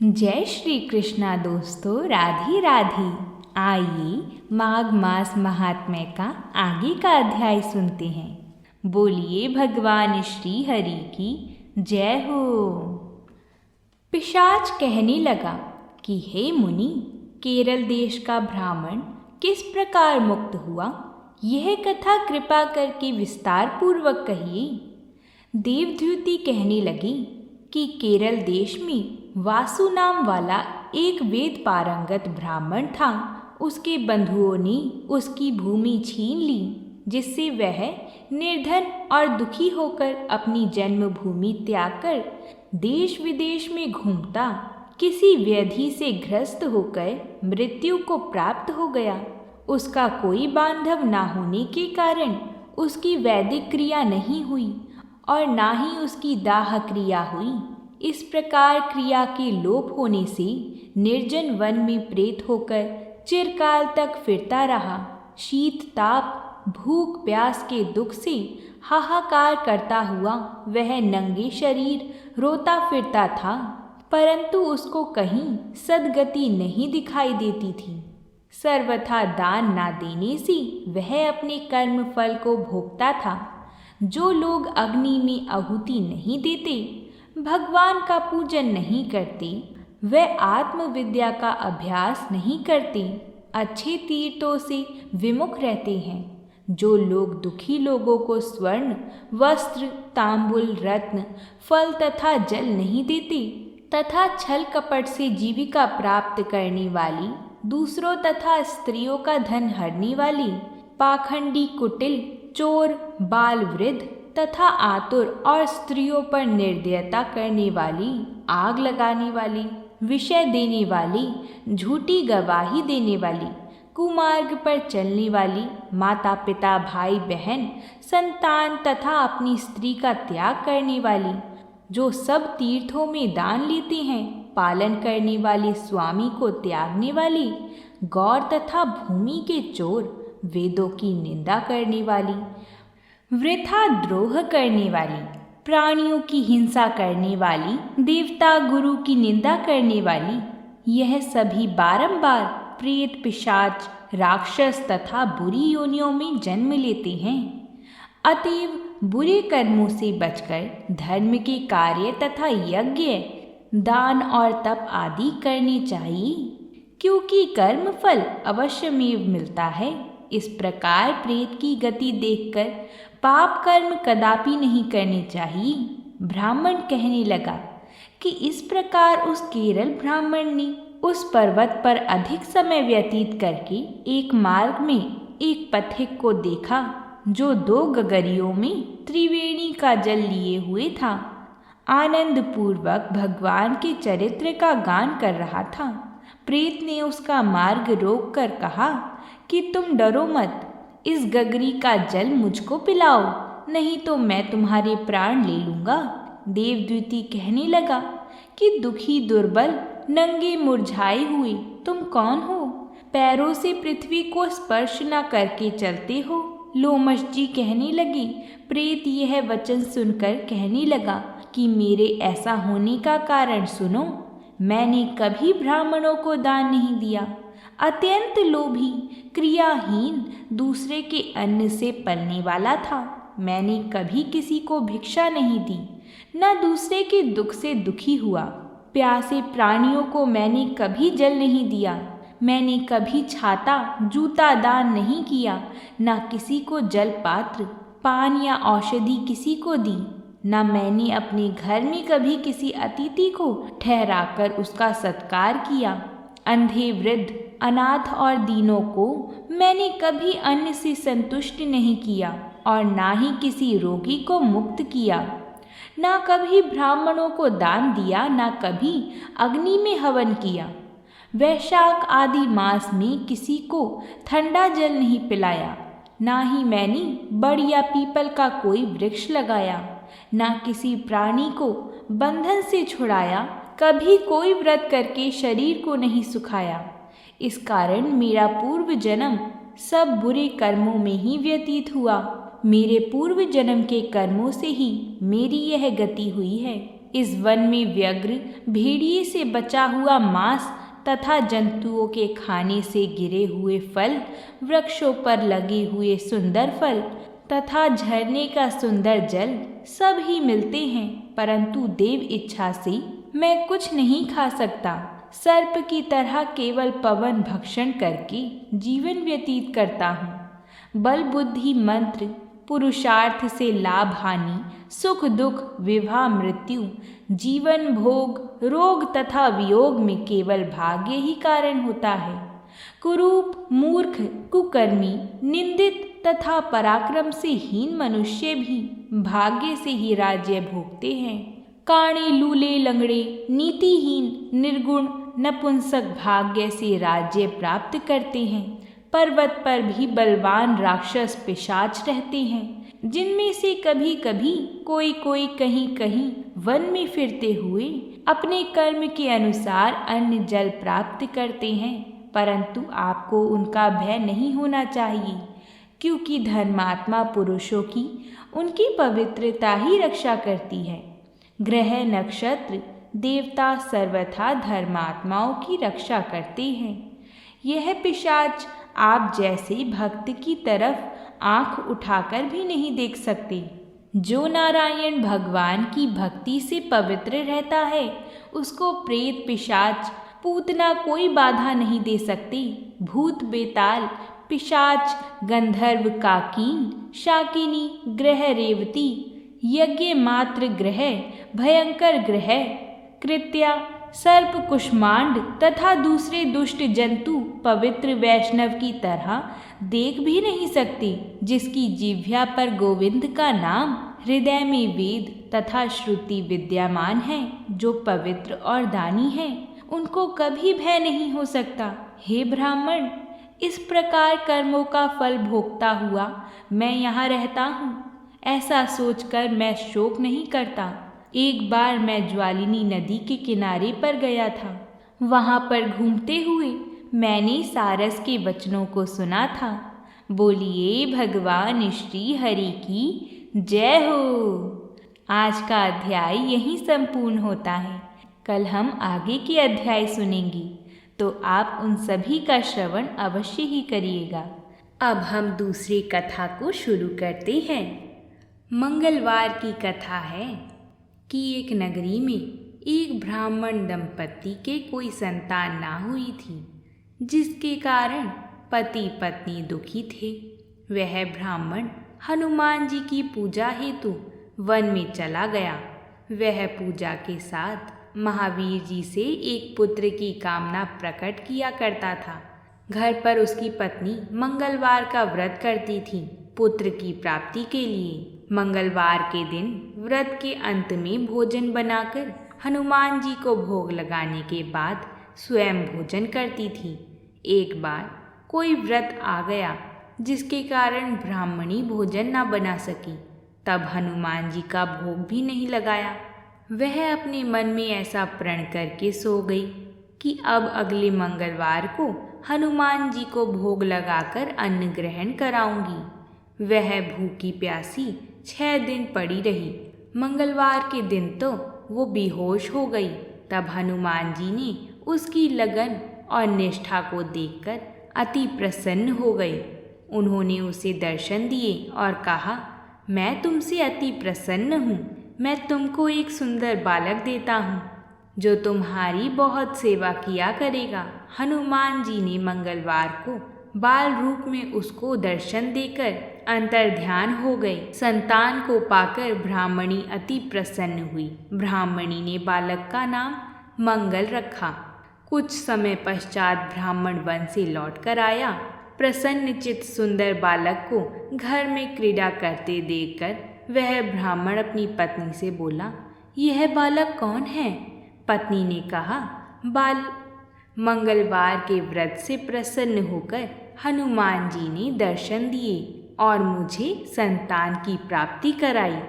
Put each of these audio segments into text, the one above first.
जय श्री कृष्णा दोस्तों, राधे राधे। आइए माघ मास महात्म्य का आगे का अध्याय सुनते हैं। बोलिए भगवान श्री हरि की जय हो। पिशाच कहने लगा कि हे मुनि, केरल देश का ब्राह्मण किस प्रकार मुक्त हुआ, यह कथा कृपा करके विस्तार पूर्वक कहिए। देवद्युति कहने लगी कि केरल देश में वासु नाम वाला एक वेद पारंगत ब्राह्मण था। उसके बंधुओं ने उसकी भूमि छीन ली, जिससे वह निर्धन और दुखी होकर अपनी जन्मभूमि त्याग कर देश विदेश में घूमता किसी व्याधि से ग्रस्त होकर मृत्यु को प्राप्त हो गया। उसका कोई बांधव ना होने के कारण उसकी वैदिक क्रिया नहीं हुई और ना ही उसकी दाह क्रिया हुई। इस प्रकार क्रिया के लोप होने से निर्जन वन में प्रेत होकर चिरकाल तक फिरता रहा। शीत ताप भूख प्यास के दुख से हाहाकार करता हुआ वह नंगे शरीर रोता फिरता था, परंतु उसको कहीं सद्गति नहीं दिखाई देती थी। सर्वथा दान ना देने से वह अपने कर्म फल को भोगता था। जो लोग अग्नि में आहुति नहीं देते, भगवान का पूजन नहीं करते, वे आत्मविद्या का अभ्यास नहीं करते, अच्छे तीर्थों से विमुख रहते हैं। जो लोग दुखी लोगों को स्वर्ण वस्त्र तांबुल रत्न फल तथा जल नहीं देते तथा छल कपट से जीविका प्राप्त करने वाली, दूसरों तथा स्त्रियों का धन हरने वाली, पाखंडी कुटिल चोर बाल वृद्ध तथा आतुर और स्त्रियों पर निर्दयता करने वाली, आग लगाने वाली, विषय देने वाली, झूठी गवाही देने वाली, कुमार्ग पर चलने वाली, माता पिता भाई बहन संतान तथा अपनी स्त्री का त्याग करने वाली, जो सब तीर्थों में दान लेते हैं, पालन करने वाले स्वामी को त्यागने वाली, गौर तथा भूमि के चोर, वेदों की निंदा करने वाली, वृथा द्रोह करने वाली, प्राणियों की हिंसा करने वाली, देवता गुरु की निंदा करने वाली, यह सभी बारंबार प्रेत पिशाच राक्षस तथा बुरी योनियों में जन्म लेते हैं। अतएव बुरे कर्मों से बचकर धर्म के कार्य तथा यज्ञ दान और तप आदि करने चाहिए, क्योंकि कर्म फल अवश्यमेव मिलता है। इस प्रकार प्रेत की गति देखकर पाप कर्म कदापि नहीं करने चाहिए। ब्राह्मण कहने लगा कि इस प्रकार उस केरल ब्राह्मण ने उस पर्वत पर अधिक समय व्यतीत करके एक मार्ग में एक पथिक को देखा, जो 2 गगरियों में त्रिवेणी का जल लिए हुए था। आनंद पूर्वक भगवान के चरित्र का गान कर रहा था। प्रेत ने उसका मार्ग रोक कर कहा कि तुम डरो मत, इस गगरी का जल मुझको पिलाओ, नहीं तो मैं तुम्हारे प्राण ले लूँगा। देवद्युति कहने लगा कि दुखी दुर्बल नंगे मुरझाए हुए तुम कौन हो, पैरों से पृथ्वी को स्पर्श न करके चलते हो। लोमश जी कहने लगी। प्रेत यह वचन सुनकर कहने लगा कि मेरे ऐसा होने का कारण सुनो। मैंने कभी ब्राह्मणों को दान नहीं दिया, अत्यंत लोभी क्रियाहीन दूसरे के अन्न से पलने वाला था। मैंने कभी किसी को भिक्षा नहीं दी, न दूसरे के दुख से दुखी हुआ। प्यासे प्राणियों को मैंने कभी जल नहीं दिया। मैंने कभी छाता जूता दान नहीं किया, न किसी को जल पात्र पान या औषधि किसी को दी। न मैंने अपने घर में कभी किसी अतिथि को ठहराकर उसका सत्कार किया। अंधे वृद्ध अनाथ और दीनों को मैंने कभी अन्न से संतुष्ट नहीं किया और ना ही किसी रोगी को मुक्त किया। ना कभी ब्राह्मणों को दान दिया, ना कभी अग्नि में हवन किया। वैशाख आदि मास में किसी को ठंडा जल नहीं पिलाया। ना ही मैंने बड़ या पीपल का कोई वृक्ष लगाया। ना किसी प्राणी को बंधन से छुड़ाया। कभी कोई व्रत करके शरीर को नहीं सुखाया। इस कारण मेरा पूर्व जन्म सब बुरे कर्मों में ही व्यतीत हुआ। मेरे पूर्व जन्म के कर्मों से ही मेरी यह गति हुई है। इस वन में व्यग्र, भेड़िए से बचा हुआ मांस तथा जंतुओं के खाने से गिरे हुए फल, वृक्षों पर लगे हुए सुंदर फल तथा झरने का सुंदर जल सब ही मिलते हैं, परंतु देव इच्छा से मैं कुछ नहीं खा सकता। सर्प की तरह केवल पवन भक्षण करके जीवन व्यतीत करता हूँ। बल बुद्धि मंत्र, पुरुषार्थ से लाभ हानि, सुख दुख, विवाह मृत्यु, जीवन भोग, रोग तथा वियोग में केवल भाग्य ही कारण होता है। कुरूप, मूर्ख, कुकर्मी, निंदित तथा पराक्रम से हीन मनुष्य भी भाग्य से ही राज्य भोगते हैं। काणे, लूले, लंगड़े, नीतिहीन, निर्गुण, नपुंसक भाग्य से राज्य प्राप्त करते हैं। पर्वत पर भी बलवान राक्षस पिशाच रहते हैं, जिनमें से कभी कभी कोई कोई कहीं कहीं वन में फिरते हुए अपने कर्म के अनुसार अन्न जल प्राप्त करते हैं, परंतु आपको उनका भय नहीं होना चाहिए, क्योंकि धर्मात्मा पुरुषों की उनकी पवित्रता ही रक्षा करती है। ग्रह, नक्षत्र, देवता सर्वथा धर्मात्माओं की रक्षा करते हैं। यह पिशाच आप जैसे भक्त की तरफ आंख उठाकर भी नहीं देख सकते। जो नारायण भगवान की भक्ति से पवित्र रहता है, उसको प्रेत, पिशाच, पूतना कोई बाधा नहीं दे सकती। भूत, बेताल, पिशाच, गंधर्व, काकीन, शाकिनी, ग्रह रेवती, यज्ञ मात्र ग्रह, भयंकर ग्रह, कृत्या, सर्प, कुष्मांड तथा दूसरे दुष्ट जंतु पवित्र वैष्णव की तरह देख भी नहीं सकते। जिसकी जिह्वा पर गोविंद का नाम, हृदय में वेद तथा श्रुति विद्यमान है, जो पवित्र और दानी है, उनको कभी भय नहीं हो सकता। हे ब्राह्मण, इस प्रकार कर्मों का फल भोगता हुआ मैं यहाँ रहता हूँ, ऐसा सोचकर मैं शोक नहीं करता। एक बार मैं ज्वालिनी नदी के किनारे पर गया था। वहाँ पर घूमते हुए मैंने सारस के वचनों को सुना था। बोलिए भगवान श्री हरि की जय हो। आज का अध्याय यहीं संपूर्ण होता है। कल हम आगे के अध्याय सुनेंगे, तो आप उन सभी का श्रवण अवश्य ही करिएगा। अब हम दूसरी कथा को शुरू करते हैं। मंगलवार की कथा है कि एक नगरी में एक ब्राह्मण दंपति के कोई संतान ना हुई थी, जिसके कारण पति पत्नी दुखी थे। वह ब्राह्मण हनुमान जी की पूजा हेतु वन में चला गया। वह पूजा के साथ महावीर जी से एक पुत्र की कामना प्रकट किया करता था। घर पर उसकी पत्नी मंगलवार का व्रत करती थी पुत्र की प्राप्ति के लिए। मंगलवार के दिन व्रत के अंत में भोजन बनाकर हनुमान जी को भोग लगाने के बाद स्वयं भोजन करती थी। एक बार कोई व्रत आ गया, जिसके कारण ब्राह्मणी भोजन न बना सकी। तब हनुमान जी का भोग भी नहीं लगाया। वह अपने मन में ऐसा प्रण करके सो गई कि अब अगले मंगलवार को हनुमान जी को भोग लगाकर अन्न ग्रहण कराऊंगी। वह भूखी प्यासी 6 दिन पड़ी रही। मंगलवार के दिन तो वो बेहोश हो गई। तब हनुमान जी ने उसकी लगन और निष्ठा को देखकर अति प्रसन्न हो गए। उन्होंने उसे दर्शन दिए और कहा, मैं तुमसे अति प्रसन्न हूँ। मैं तुमको एक सुंदर बालक देता हूँ, जो तुम्हारी बहुत सेवा किया करेगा। हनुमान जी ने मंगलवार को बाल रूप में उसको दर्शन देकर अंतर्ध्यान हो गए। संतान को पाकर ब्राह्मणी अति प्रसन्न हुई। ब्राह्मणी ने बालक का नाम मंगल रखा। कुछ समय पश्चात ब्राह्मण वन से लौट कर आया। प्रसन्नचित्त सुंदर बालक को घर में क्रीड़ा करते देखकर वह ब्राह्मण अपनी पत्नी से बोला, यह बालक कौन है? पत्नी ने कहा, मंगलवार के व्रत से प्रसन्न होकर हनुमान जी ने दर्शन दिए और मुझे संतान की प्राप्ति कराई।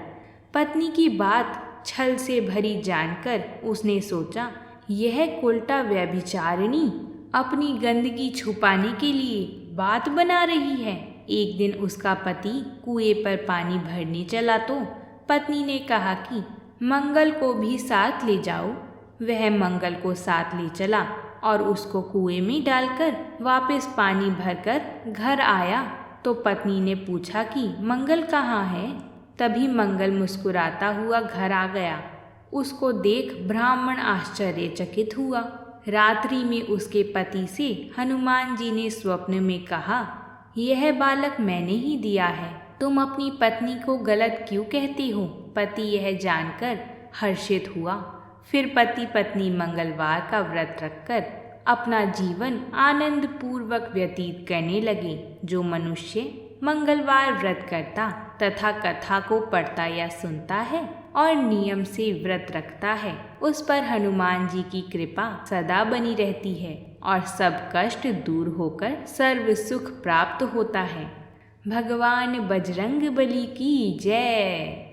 पत्नी की बात छल से भरी जानकर उसने सोचा, यह उल्टा व्यभिचारिणी अपनी गंदगी छुपाने के लिए बात बना रही है। एक दिन उसका पति कुएं पर पानी भरने चला तो पत्नी ने कहा कि मंगल को भी साथ ले जाओ। वह मंगल को साथ ले चला और उसको कुएं में डालकर वापस पानी भरकर घर आया तो पत्नी ने पूछा कि मंगल कहाँ है। तभी मंगल मुस्कुराता हुआ घर आ गया। उसको देख ब्राह्मण आश्चर्यचकित हुआ। रात्रि में उसके पति से हनुमान जी ने स्वप्न में कहा, यह बालक मैंने ही दिया है, तुम अपनी पत्नी को गलत क्यों कहते हो। पति यह जानकर हर्षित हुआ। फिर पति पत्नी मंगलवार का व्रत रखकर अपना जीवन आनंद पूर्वक व्यतीत करने लगे। जो मनुष्य मंगलवार व्रत करता तथा कथा को पढ़ता या सुनता है और नियम से व्रत रखता है, उस पर हनुमान जी की कृपा सदा बनी रहती है और सब कष्ट दूर होकर सर्व सुख प्राप्त होता है। भगवान बजरंग बली की जय।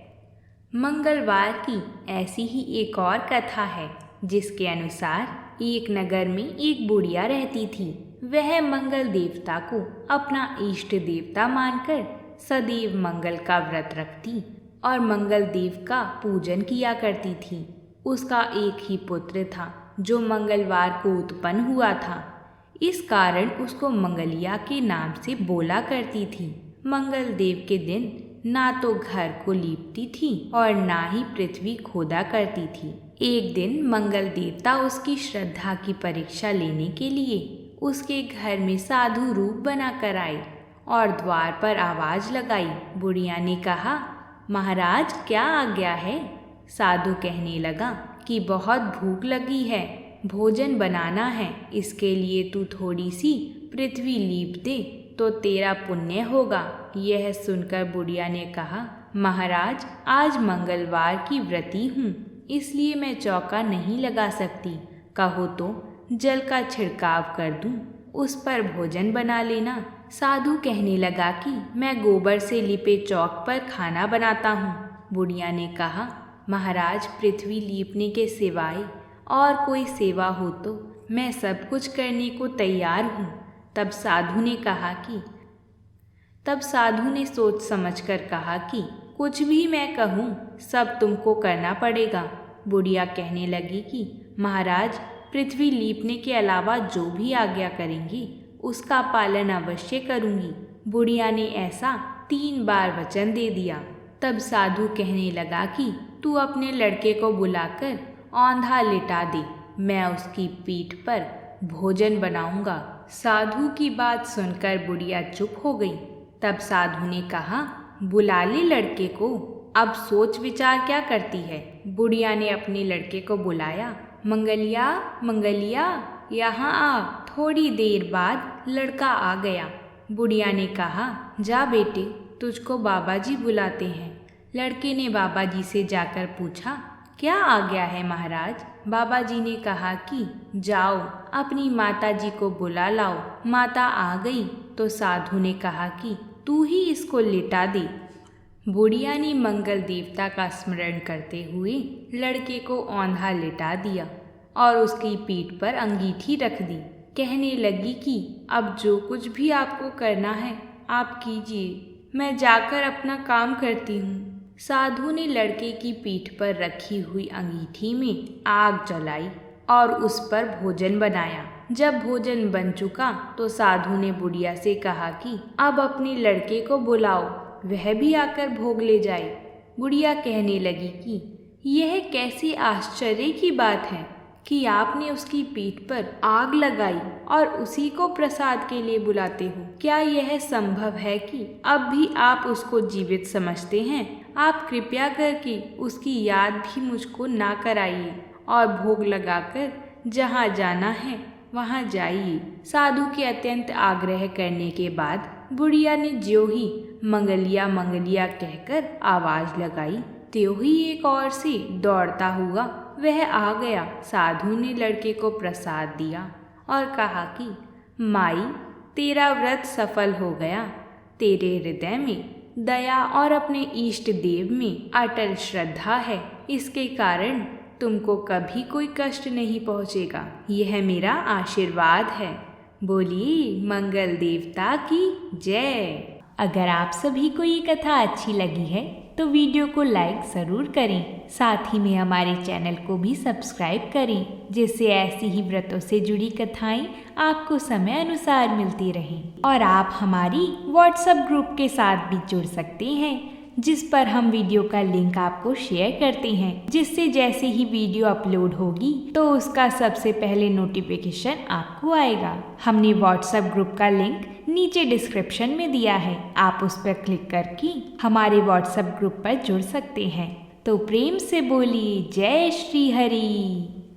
मंगलवार की ऐसी ही एक और कथा है, जिसके अनुसार एक नगर में एक बुढ़िया रहती थी। वह मंगल देवता को अपना इष्ट देवता मानकर सदैव मंगल का व्रत रखती और मंगल देव का पूजन किया करती थी। उसका एक ही पुत्र था जो मंगलवार को उत्पन्न हुआ था। इस कारण उसको मंगलिया के नाम से बोला करती थी। मंगल देव के दिन ना तो घर को लीपती थी और ना ही पृथ्वी खोदा करती थी। एक दिन मंगल देवता उसकी श्रद्धा की परीक्षा लेने के लिए उसके घर में साधु रूप बनाकर आए और द्वार पर आवाज लगाई। बुढ़िया ने कहा, महाराज क्या आज्ञा है। साधु कहने लगा कि बहुत भूख लगी है, भोजन बनाना है, इसके लिए तू थोड़ी सी पृथ्वी लीप दे तो तेरा पुण्य होगा। यह सुनकर बुढ़िया ने कहा, महाराज आज मंगलवार की व्रती हूँ, इसलिए मैं चौका नहीं लगा सकती। कहो तो जल का छिड़काव कर दूं, उस पर भोजन बना लेना। साधु कहने लगा कि मैं गोबर से लिपे चौक पर खाना बनाता हूँ। बुढ़िया ने कहा, महाराज पृथ्वी लीपने के सिवाय और कोई सेवा हो तो मैं सब कुछ करने को तैयार हूँ। तब साधु ने सोच समझकर कहा कि कुछ भी मैं कहूँ सब तुमको करना पड़ेगा। बुढ़िया कहने लगी कि महाराज पृथ्वी लीपने के अलावा जो भी आज्ञा करेंगी उसका पालन अवश्य करूँगी। बुढ़िया ने ऐसा 3 बार वचन दे दिया। तब साधु कहने लगा कि तू अपने लड़के को बुलाकर औंधा लिटा दे, मैं उसकी पीठ पर भोजन बनाऊंगा। साधु की बात सुनकर बुढ़िया चुप हो गई। तब साधु ने कहा, बुला ले लड़के को, अब सोच विचार क्या करती है। बुढ़िया ने अपने लड़के को बुलाया। मंगलिया मंगलिया यहाँ आ। थोड़ी देर बाद लड़का आ गया। बुढ़िया ने कहा, जा बेटे, तुझको बाबा जी बुलाते हैं। लड़के ने बाबा जी से जाकर पूछा, क्या आज्ञा है महाराज। बाबा जी ने कहा कि जाओ अपनी माता जी को बुला लाओ। माता आ गई तो साधु ने कहा कि तू ही इसको लिटा दे। बुढ़िया ने मंगल देवता का स्मरण करते हुए लड़के को औंधा लिटा दिया और उसकी पीठ पर अंगीठी रख दी। कहने लगी कि अब जो कुछ भी आपको करना है आप कीजिए, मैं जाकर अपना काम करती हूँ। साधु ने लड़के की पीठ पर रखी हुई अंगीठी में आग जलाई और उस पर भोजन बनाया। जब भोजन बन चुका तो साधु ने बुढ़िया से कहा कि अब अपने लड़के को बुलाओ, वह भी आकर भोग ले जाए। बुढ़िया कहने लगी कि यह कैसी आश्चर्य की बात है कि आपने उसकी पीठ पर आग लगाई और उसी को प्रसाद के लिए बुलाते हो। क्या यह संभव है कि अब भी आप उसको जीवित समझते हैं। आप कृपया करके उसकी याद भी मुझको ना कराइए और भोग लगाकर जहाँ जाना है वहाँ जाइए। साधु के अत्यंत आग्रह करने के बाद बुढ़िया ने ज्यों ही मंगलिया मंगलिया कहकर आवाज लगाई, त्यों ही एक ओर से दौड़ता हुआ वह आ गया। साधु ने लड़के को प्रसाद दिया और कहा कि माई, तेरा व्रत सफल हो गया। तेरे हृदय में दया और अपने इष्ट देव में अटल श्रद्धा है, इसके कारण तुमको कभी कोई कष्ट नहीं पहुँचेगा। यह मेरा आशीर्वाद है। बोलिए मंगल देवता की जय। अगर आप सभी को ये कथा अच्छी लगी है तो वीडियो को लाइक ज़रूर करें। साथ ही में हमारे चैनल को भी सब्सक्राइब करें, जिससे ऐसी ही व्रतों से जुड़ी कथाएं आपको समय अनुसार मिलती रहें। और आप हमारी व्हाट्सएप ग्रुप के साथ भी जुड़ सकते हैं, जिस पर हम वीडियो का लिंक आपको शेयर करते हैं, जिससे जैसे ही वीडियो अपलोड होगी तो उसका सबसे पहले नोटिफिकेशन आपको आएगा। हमने व्हाट्सएप ग्रुप का लिंक नीचे डिस्क्रिप्शन में दिया है, आप उस पर क्लिक करके हमारे व्हाट्सएप ग्रुप पर जुड़ सकते हैं। तो प्रेम से बोलिए जय श्री हरि।